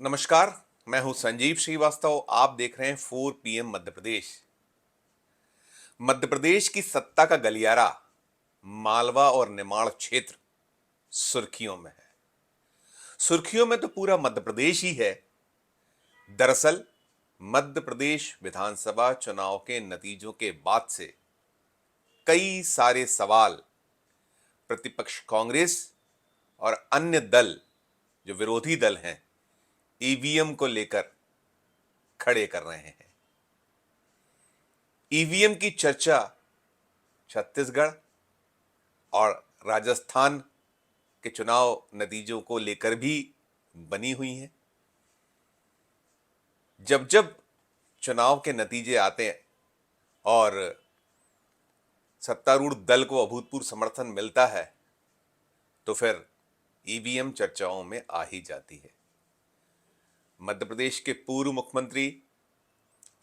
नमस्कार। मैं हूं संजीव श्रीवास्तव। आप देख रहे हैं 4 PM मध्य प्रदेश। मध्य प्रदेश की सत्ता का गलियारा मालवा और निमाड़ क्षेत्र सुर्खियों में है। सुर्खियों में तो पूरा मध्य प्रदेश ही है। दरअसल मध्य प्रदेश विधानसभा चुनाव के नतीजों के बाद से कई सारे सवाल प्रतिपक्ष कांग्रेस और अन्य दल जो विरोधी दल हैं ईवीएम को लेकर खड़े कर रहे हैं। ईवीएम की चर्चा छत्तीसगढ़ और राजस्थान के चुनाव नतीजों को लेकर भी बनी हुई है। जब जब चुनाव के नतीजे आते हैं और सत्तारूढ़ दल को अभूतपूर्व समर्थन मिलता है तो फिर ईवीएम चर्चाओं में आ ही जाती है। मध्य प्रदेश के पूर्व मुख्यमंत्री,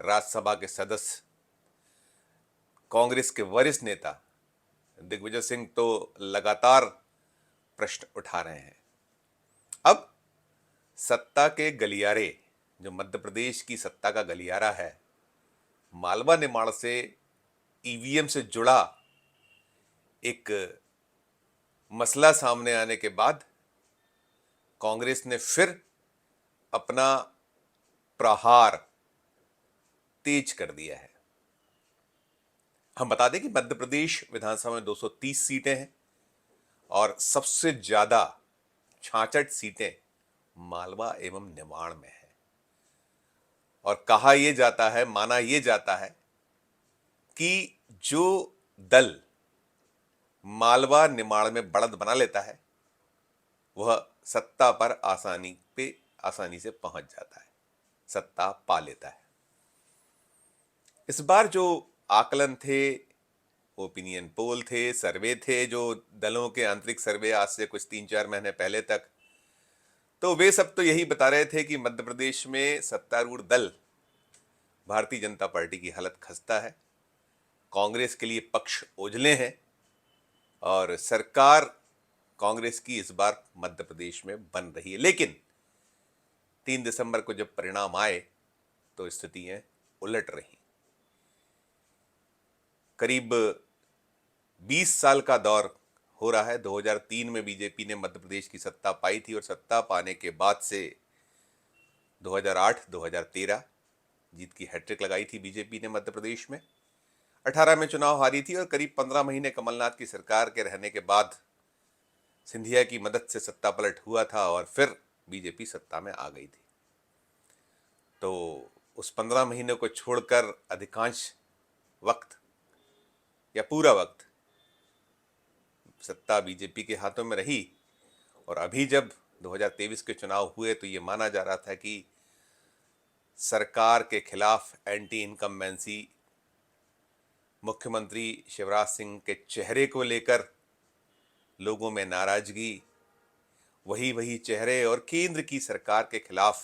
राज्यसभा के सदस्य, कांग्रेस के वरिष्ठ नेता दिग्विजय सिंह तो लगातार प्रश्न उठा रहे हैं। अब सत्ता के गलियारे, जो मध्य प्रदेश की सत्ता का गलियारा है, मालवा निमाड़ से ईवीएम से जुड़ा एक मसला सामने आने के बाद कांग्रेस ने फिर अपना प्रहार तेज कर दिया है। हम बता दें कि मध्य प्रदेश विधानसभा में 230 सीटें हैं और सबसे ज्यादा 66 सीटें मालवा एवं निमाड़ में है। और कहा यह जाता है, माना यह जाता है कि जो दल मालवा निमाड़ में बढ़त बना लेता है वह सत्ता पर आसानी से पहुंच जाता है, सत्ता पा लेता है। इस बार जो आकलन थे, ओपिनियन पोल थे, सर्वे थे, जो दलों के आंतरिक सर्वे आज से कुछ 3-4 महीने पहले तक, तो वे सब तो यही बता रहे थे कि मध्य प्रदेश में सत्तारूढ़ दल भारतीय जनता पार्टी की हालत खस्ता है, कांग्रेस के लिए पक्ष उजले हैं और सरकार कांग्रेस की इस बार मध्य प्रदेश में बन रही है। लेकिन 3 दिसंबर को जब परिणाम आए तो स्थितियां उलट रही। करीब 20 साल का दौर हो रहा है। 2003 में बीजेपी ने मध्य प्रदेश की सत्ता पाई थी और सत्ता पाने के बाद से 2008-2013 जीत की हैट्रिक लगाई थी बीजेपी ने मध्य प्रदेश में। 18 में चुनाव हारी थी और करीब 15 महीने कमलनाथ की सरकार के रहने के बाद सिंधिया की मदद से सत्ता पलट हुआ था और फिर बीजेपी सत्ता में आ गई थी। तो उस 15 महीने को छोड़कर अधिकांश वक्त या पूरा वक्त सत्ता बीजेपी के हाथों में रही। और अभी जब 2023 के चुनाव हुए तो ये माना जा रहा था कि सरकार के खिलाफ एंटी इनकम्बेंसी, मुख्यमंत्री शिवराज सिंह के चेहरे को लेकर लोगों में नाराजगी, वही चेहरे और केंद्र की सरकार के खिलाफ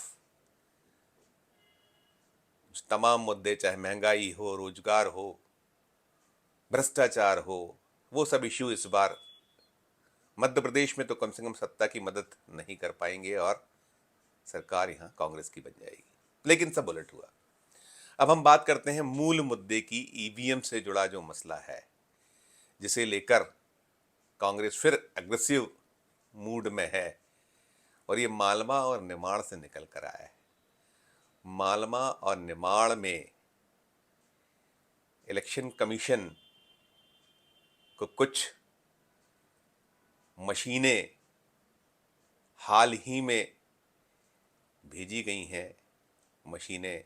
तमाम मुद्दे, चाहे महंगाई हो, रोजगार हो, भ्रष्टाचार हो, वो सब इश्यू इस बार मध्य प्रदेश में तो कम से कम सत्ता की मदद नहीं कर पाएंगे और सरकार यहां कांग्रेस की बन जाएगी। लेकिन सब उलट हुआ। अब हम बात करते हैं मूल मुद्दे की। ईवीएम से जुड़ा जो मसला है, जिसे लेकर कांग्रेस फिर एग्रेसिव मूड में है और ये मालवा और निमाड़ से निकल कर आया है। मालवा और निमाड़ में इलेक्शन कमीशन को कुछ मशीनें हाल ही में भेजी गई हैं। मशीनें,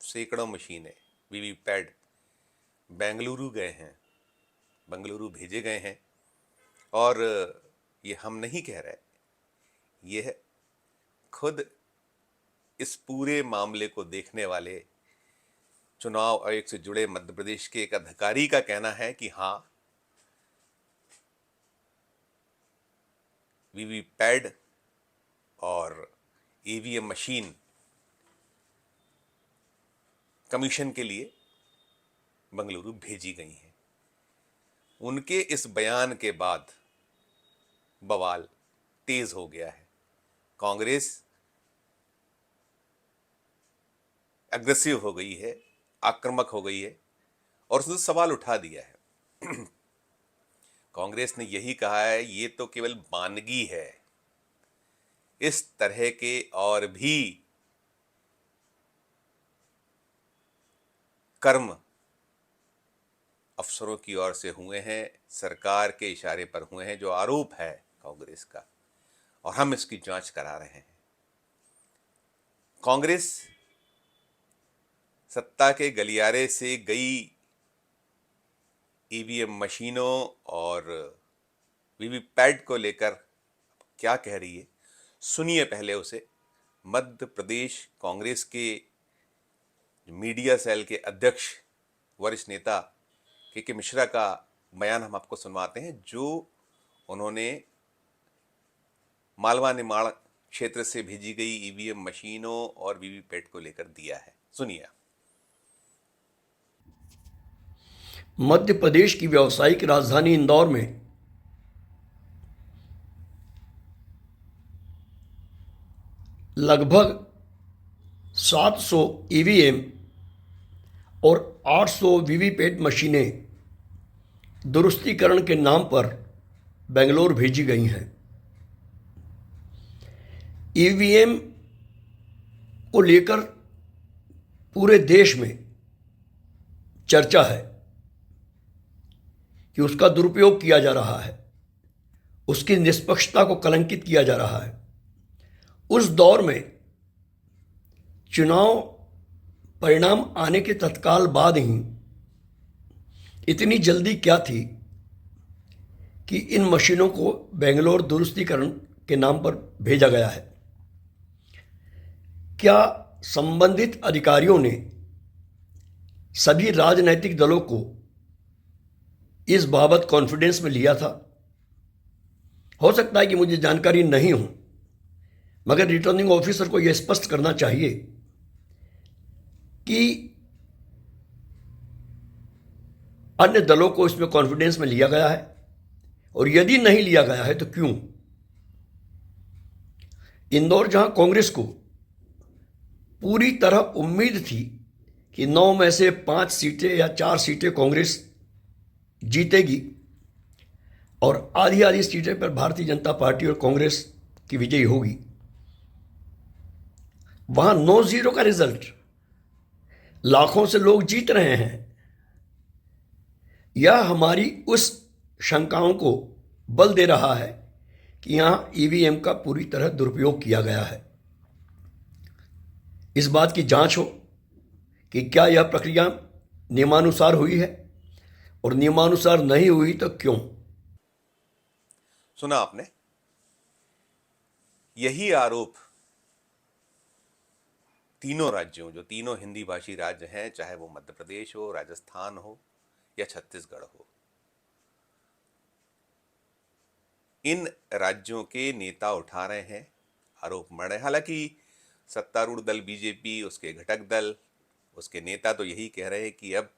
सैकड़ों मशीनें, वीवीपैट बेंगलुरु गए हैं, बेंगलुरु भेजे गए हैं। और ये हम नहीं कह रहे, ये खुद इस पूरे मामले को देखने वाले चुनाव आयोग से जुड़े मध्य प्रदेश के एक अधिकारी का कहना है कि हाँ, वीवीपैट और ईवीएम मशीन कमीशन के लिए बेंगलुरु भेजी गई हैं। उनके इस बयान के बाद बवाल तेज हो गया है। कांग्रेस एग्रेसिव हो गई है, आक्रामक हो गई है और उसने सवाल उठा दिया है। कांग्रेस ने यही कहा है ये तो केवल मानगी है, इस तरह के और भी कर्म अफसरों की ओर से हुए हैं, सरकार के इशारे पर हुए हैं, जो आरोप है कांग्रेस का, और हम इसकी जांच करा रहे हैं। कांग्रेस सत्ता के गलियारे से गई ईवीएम मशीनों और वीवीपैट को लेकर क्या कह रही है, सुनिए पहले उसे। मध्य प्रदेश कांग्रेस के मीडिया सेल के अध्यक्ष वरिष्ठ नेता के मिश्रा का बयान हम आपको सुनवाते हैं, जो उन्होंने मालवा निमाड़ क्षेत्र से भेजी गई ईवीएम मशीनों और वीवीपैट को लेकर दिया है। सुनिए। मध्य प्रदेश की व्यावसायिक राजधानी इंदौर में लगभग 700 ईवीएम और 800 वीवीपैट मशीनें दुरुस्तीकरण के नाम पर बेंगलोर भेजी गई हैं। ईवीएम को लेकर पूरे देश में चर्चा है कि उसका दुरुपयोग किया जा रहा है, उसकी निष्पक्षता को कलंकित किया जा रहा है। उस दौर में चुनाव परिणाम आने के तत्काल बाद ही इतनी जल्दी क्या थी कि इन मशीनों को बेंगलोर दुरुस्तीकरण के नाम पर भेजा गया है? क्या संबंधित अधिकारियों ने सभी राजनैतिक दलों को इस बाबत कॉन्फिडेंस में लिया था? हो सकता है कि मुझे जानकारी नहीं हो, मगर रिटर्निंग ऑफिसर को यह स्पष्ट करना चाहिए कि अन्य दलों को इसमें कॉन्फिडेंस में लिया गया है, और यदि नहीं लिया गया है तो क्यों? इंदौर जहां कांग्रेस को पूरी तरह उम्मीद थी कि 9 में से 5 सीटें या 4 सीटें कांग्रेस जीतेगी और आधी आधी सीटें पर भारतीय जनता पार्टी और कांग्रेस की विजयी होगी, वहां 9-0 का रिजल्ट, लाखों से लोग जीत रहे हैं। यह हमारी उस शंकाओं को बल दे रहा है कि यहां ईवीएम का पूरी तरह दुरुपयोग किया गया है। इस बात की जांच हो कि क्या यह प्रक्रिया नियमानुसार हुई है, और नियमानुसार नहीं हुई तो क्यों। सुना आपने? यही आरोप तीनों राज्यों, जो तीनों हिंदी भाषी राज्य हैं, चाहे वो मध्य प्रदेश हो, राजस्थान हो या छत्तीसगढ़ हो, इन राज्यों के नेता उठा रहे हैं, आरोप मढ़ रहे हैं। हालांकि सत्तारूढ़ दल बीजेपी, उसके घटक दल, उसके नेता तो यही कह रहे हैं कि अब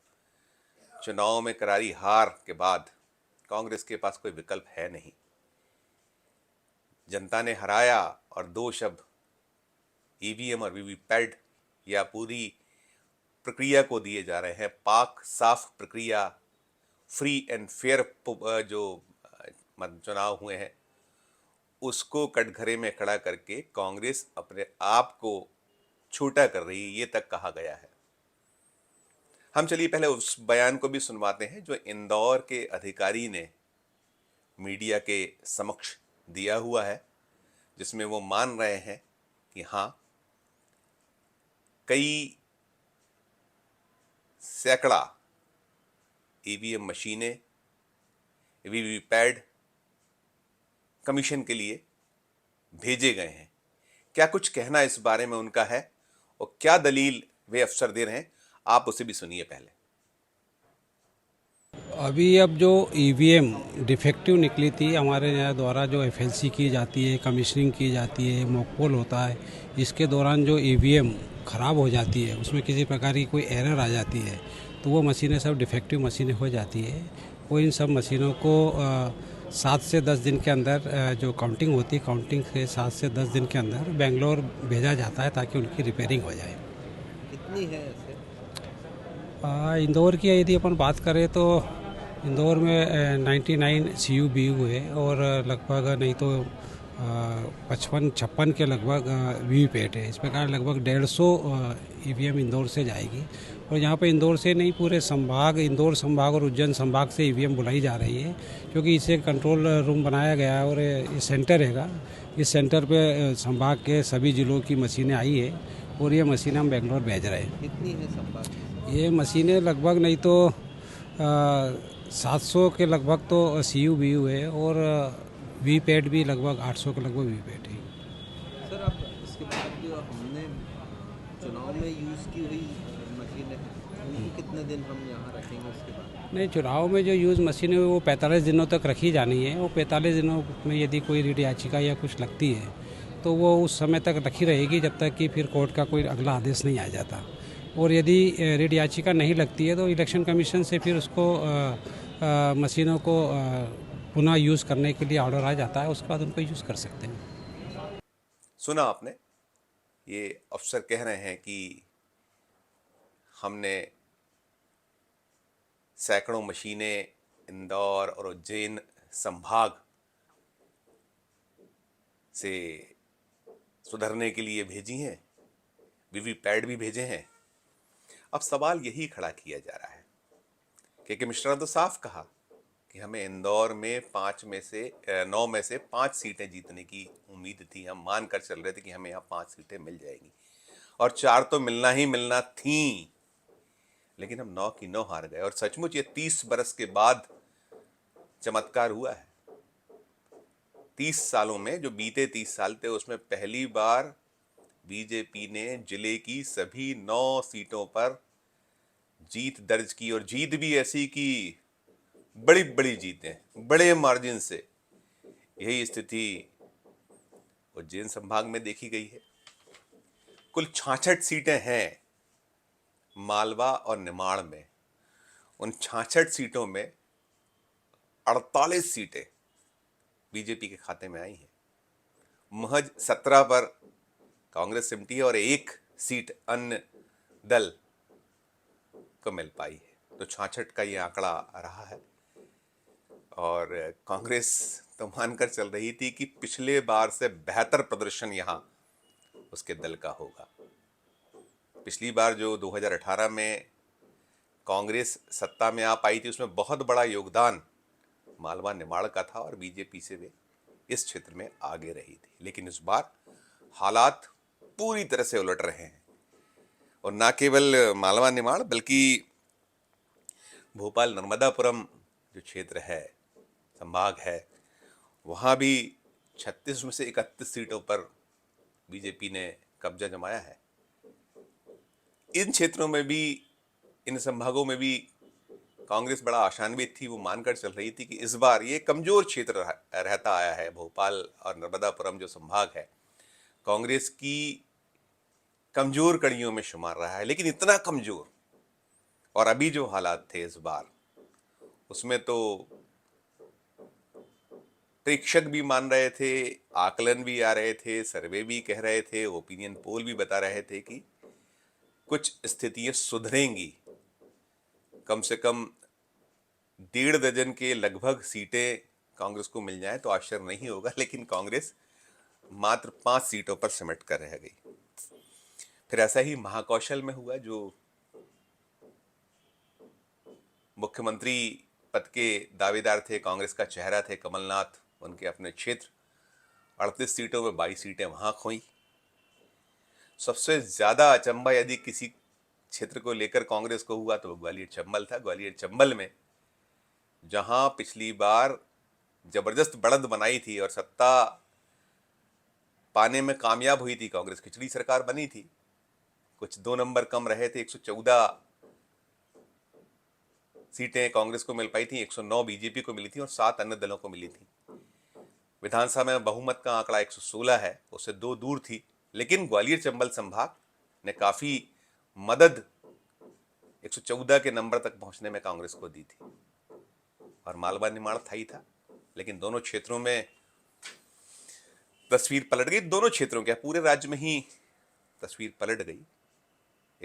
चुनाव में करारी हार के बाद कांग्रेस के पास कोई विकल्प है नहीं। जनता ने हराया और दोष अब ईवीएम और वीवीपैट या पूरी प्रक्रिया को दिए जा रहे हैं। पाक साफ प्रक्रिया, फ्री एंड फेयर जो चुनाव हुए हैं, उसको कटघरे में खड़ा करके कांग्रेस अपने आप को छोटा कर रही है, ये तक कहा गया है। हम चलिए पहले उस बयान को भी सुनवाते हैं जो इंदौर के अधिकारी ने मीडिया के समक्ष दिया हुआ है, जिसमें वो मान रहे हैं कि हाँ, कई सैकड़ा ईवीएम मशीनें, वीवीपैट कमीशन के लिए भेजे गए हैं। क्या कुछ कहना इस बारे में उनका है और क्या दलील वे अफसर दे रहे हैं, आप उसे भी सुनिए पहले। अभी अब जो ईवीएम डिफेक्टिव निकली थी, हमारे यहाँ द्वारा जो एफएलसी की जाती है, कमीशनिंग की जाती है, मॉकपोल होता है, इसके दौरान जो ईवीएम ख़राब हो जाती है, उसमें किसी प्रकार की कोई एरर आ जाती है, तो वो मशीनें सब डिफेक्टिव मशीनें हो जाती है। वो इन सब मशीनों को 7 से 10 दिन के अंदर जो काउंटिंग होती है, काउंटिंग से 7 से 10 दिन के अंदर बेंगलोर भेजा जाता है ताकि उनकी रिपेयरिंग हो जाए। कितनी है ऐसे? इंदौर की यदि अपन बात करें तो इंदौर में 99 CU BU है और लगभग नहीं तो 55-56 के लगभग वीवीपैट है। इस प्रकार लगभग 150 EVM इंदौर से जाएगी और यहाँ पे इंदौर से नहीं पूरे संभाग, इंदौर संभाग और उज्जैन संभाग से EVM बुलाई जा रही है, क्योंकि इसे कंट्रोल रूम बनाया गया है और ये सेंटर हैगा। इस सेंटर पे संभाग के सभी जिलों की मशीनें आई है और ये मशीनें हम बेंगलोर भेज रहे हैं। कितनी है संभाग में? ये मशीनें लगभग नहीं तो 700 के लगभग तो CU BU है और वीपैट भी लगभग 800 के लगभग वीपैट है। सर अब इसके बाद जो हमने चुनाव में यूज़ की हुई मशीनें हैं उनको कितने दिन हम यहाँ रखेंगे उसके बाद? नहीं, चुनाव में जो यूज़ मशीन है वो 45 दिनों तक रखी जानी है और 45 दिनों में यदि कोई रीड याचिका या कुछ लगती है तो वो उस समय तक रखी रहेगी जब तक कि फिर कोर्ट का कोई अगला आदेश नहीं आ जाता। और यदि रीड याचिका नहीं लगती है तो इलेक्शन कमीशन से फिर उसको मशीनों को पुनः यूज़ करने के लिए ऑर्डर आ जाता है, उसके बाद उनको यूज़ कर सकते हैं। सुना आपने, ये अफसर कह रहे हैं कि हमने सैकड़ों मशीनें इंदौर और उज्जैन संभाग से सुधरने के लिए भेजी हैं, वीवीपैट भी भेजे हैं। अब सवाल यही खड़ा किया जा रहा है कि मिश्रा ने तो साफ कहा कि हमें इंदौर में 9 में से 5 सीटें जीतने की उम्मीद थी। हम मान कर चल रहे थे कि हमें यहाँ 5 सीटें मिल जाएंगी और 4 तो मिलना ही मिलना थी, लेकिन हम 9 की 9 हार गए। और सचमुच ये 30 बरस के बाद चमत्कार हुआ है। 30 सालों में, जो बीते 30 साल थे, उसमें पहली बार बीजेपी ने जिले की सभी 9 सीटों पर जीत दर्ज की और जीत भी ऐसी की बड़ी बड़ी जीतें, बड़े मार्जिन से। यही स्थिति उज्जैन संभाग में देखी गई है। कुल 66 सीटें हैं मालवा और निमाड़ में। उन 66 सीटों में 48 सीटें बीजेपी के खाते में आई हैं। महज 17 पर कांग्रेस सिमटी है और 1 सीट अन्य दल को मिल पाई है। तो 66 का ये आंकड़ा रहा है और कांग्रेस तो मानकर चल रही थी कि पिछले बार से बेहतर प्रदर्शन यहां उसके दल का होगा। पिछली बार जो 2018 में कांग्रेस सत्ता में आ पाई थी, उसमें बहुत बड़ा योगदान मालवा निमाड़ का था और बीजेपी से वे इस क्षेत्र में आगे रही थी। लेकिन इस बार हालात पूरी तरह से उलट रहे हैं और ना केवल मालवा निमाड़ बल्कि भोपाल नर्मदापुरम जो क्षेत्र है, संभाग है, वहां भी 36 में से 31 सीटों पर बीजेपी ने कब्जा जमाया है। इन क्षेत्रों में भी, इन संभागों में भी कांग्रेस बड़ा आशान्वित थी। वो मानकर चल रही थी कि इस बार ये कमजोर क्षेत्र रहता आया है। भोपाल और नर्मदापुरम जो संभाग है कांग्रेस की कमजोर कड़ियों में शुमार रहा है, लेकिन इतना कमजोर। और अभी जो हालात थे इस बार, उसमें तो प्रेक्षक भी मान रहे थे, आकलन भी आ रहे थे, सर्वे भी कह रहे थे, ओपिनियन पोल भी बता रहे थे कि कुछ स्थितियां सुधरेंगी। कम से कम 1.5 दर्जन के लगभग सीटें कांग्रेस को मिल जाए तो आश्चर्य नहीं होगा, लेकिन कांग्रेस मात्र 5 सीटों पर सिमट कर रह गई। फिर ऐसा ही महाकौशल में हुआ। जो मुख्यमंत्री पद के दावेदार थे, कांग्रेस का चेहरा थे कमलनाथ, उनके अपने क्षेत्र 38 सीटों में 22 सीटें वहां खोई। सबसे ज्यादा अचंभा यदि किसी क्षेत्र को लेकर कांग्रेस को हुआ तो ग्वालियर चंबल था। ग्वालियर चंबल में जहां पिछली बार जबरदस्त बढ़त बनाई थी और सत्ता पाने में कामयाब हुई थी, कांग्रेस खिचड़ी सरकार बनी थी, कुछ 2 नंबर कम रहे थे, 114 सीटें कांग्रेस को मिल पाई थी, 109 बीजेपी को मिली थी और 7 अन्य दलों को मिली थी। विधानसभा में बहुमत का आंकड़ा 116 है, उससे 2 दूर थी। लेकिन ग्वालियर चंबल संभाग ने काफी मदद 114 के नंबर तक पहुंचने में कांग्रेस को दी थी और मालवा निमाड़ था ही था। लेकिन दोनों क्षेत्रों में तस्वीर पलट गई। दोनों क्षेत्रों के, पूरे राज्य में ही तस्वीर पलट गई।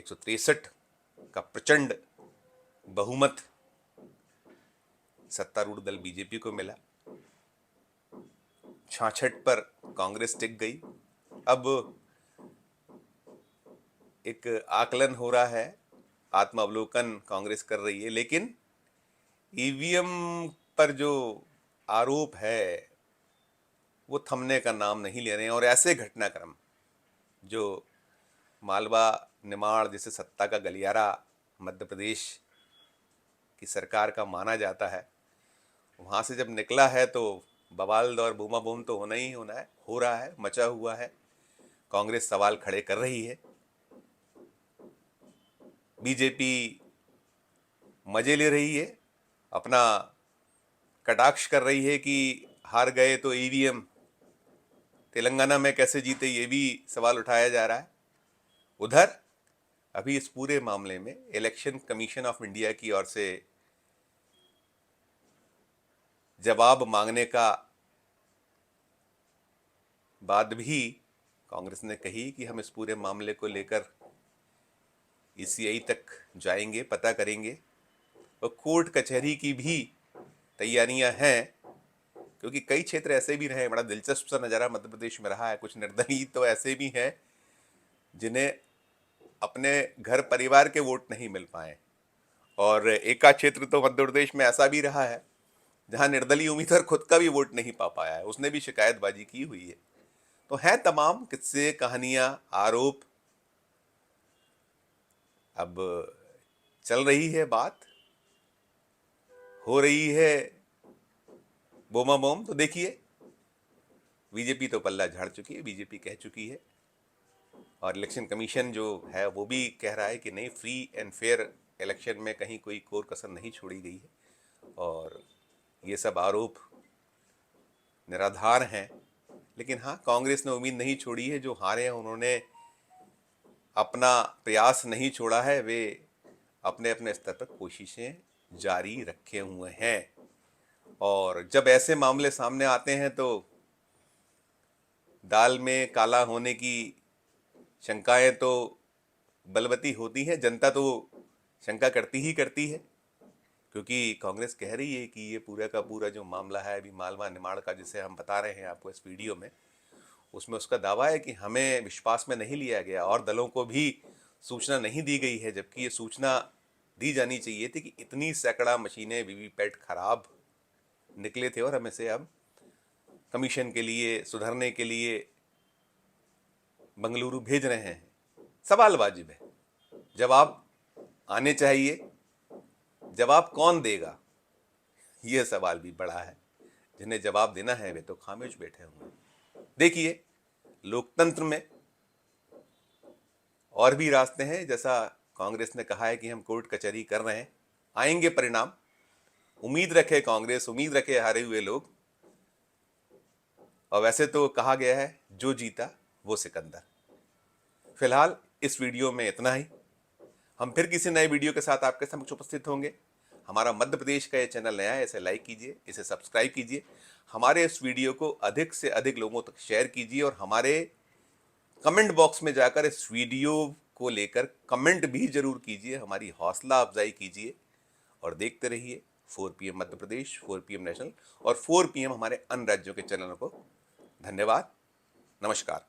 163 का प्रचंड बहुमत सत्तारूढ़ दल बीजेपी को मिला। 66 पर कांग्रेस टिक गई। अब एक आकलन हो रहा है, आत्मावलोकन कांग्रेस कर रही है, लेकिन ईवीएम पर जो आरोप है वो थमने का नाम नहीं ले रहे हैं। और ऐसे घटनाक्रम जो मालवा निमाड़ जैसे सत्ता का गलियारा मध्य प्रदेश की सरकार का माना जाता है, वहाँ से जब निकला है तो बवाल और बूमा बूम तो होना ही होना है, हो रहा है, मचा हुआ है। कांग्रेस सवाल खड़े कर रही है, बीजेपी मजे ले रही है, अपना कटाक्ष कर रही है कि हार गए तो ईवीएम तेलंगाना में कैसे जीते, ये भी सवाल उठाया जा रहा है। उधर अभी इस पूरे मामले में इलेक्शन कमीशन ऑफ इंडिया की ओर से जवाब मांगने का बाद भी कांग्रेस ने कही कि हम इस पूरे मामले को लेकर ईसीआई तक जाएंगे, पता करेंगे। और कोर्ट कचहरी की भी तैयारियां हैं, क्योंकि कई क्षेत्र ऐसे भी रहे, बड़ा दिलचस्प सा नज़ारा मध्य प्रदेश में रहा है। कुछ निर्दलीय तो ऐसे भी हैं जिन्हें अपने घर परिवार के वोट नहीं मिल पाए, और एका क्षेत्र तो मध्य प्रदेश में ऐसा भी रहा है जहां निर्दलीय उम्मीदवार खुद का भी वोट नहीं पा पाया है, उसने भी शिकायतबाजी की हुई है। तो है तमाम किस्से, कहानियां, आरोप। अब चल रही है बात, हो रही है बोमा बोम। तो देखिए, बीजेपी तो पल्ला झाड़ चुकी है, बीजेपी कह चुकी है, और इलेक्शन कमीशन जो है वो भी कह रहा है कि नहीं, फ्री एंड फेयर इलेक्शन में कहीं कोई कोर कसर नहीं छोड़ी गई है, और ये सब आरोप निराधार हैं। लेकिन हाँ, कांग्रेस ने उम्मीद नहीं छोड़ी है, जो हारे हैं उन्होंने अपना प्रयास नहीं छोड़ा है, वे अपने अपने स्तर पर कोशिशें जारी रखे हुए हैं। और जब ऐसे मामले सामने आते हैं तो दाल में काला होने की शंकाएं तो बलवती होती हैं। जनता तो शंका करती ही करती है, क्योंकि कांग्रेस कह रही है कि ये पूरा का पूरा जो मामला है अभी मालवा निमाड़ का, जिसे हम बता रहे हैं आपको इस वीडियो में, उसमें उसका दावा है कि हमें विश्वास में नहीं लिया गया और दलों को भी सूचना नहीं दी गई है, जबकि ये सूचना दी जानी चाहिए थी कि इतनी सैकड़ा मशीनें वीवीपैट खराब निकले थे और हमें से अब कमीशन के लिए सुधरने के लिए बंगलुरु भेज रहे हैं। सवाल वाजिब है, जवाब आने चाहिए। जवाब कौन देगा, यह सवाल भी बड़ा है। जिन्हें जवाब देना है वे तो खामोश बैठे होंगे। देखिए, लोकतंत्र में और भी रास्ते हैं। जैसा कांग्रेस ने कहा है कि हम कोर्ट कचहरी कर रहे हैं, आएंगे परिणाम। उम्मीद रखे कांग्रेस, उम्मीद रखे हारे हुए लोग। और वैसे तो कहा गया है, जो जीता वो सिकंदर। फिलहाल इस वीडियो में इतना ही। हम फिर किसी नए वीडियो के साथ आपके समक्ष उपस्थित होंगे। हमारा मध्य प्रदेश का ये चैनल नया है, इसे लाइक कीजिए, इसे सब्सक्राइब कीजिए, हमारे इस वीडियो को अधिक से अधिक लोगों तक शेयर कीजिए, और हमारे कमेंट बॉक्स में जाकर इस वीडियो को लेकर कमेंट भी जरूर कीजिए, हमारी हौसला अफजाई कीजिए। और देखते रहिए 4 PM Madhya Pradesh, 4 PM national और 4 PM हमारे अन्य राज्यों के चैनलों को। धन्यवाद, नमस्कार।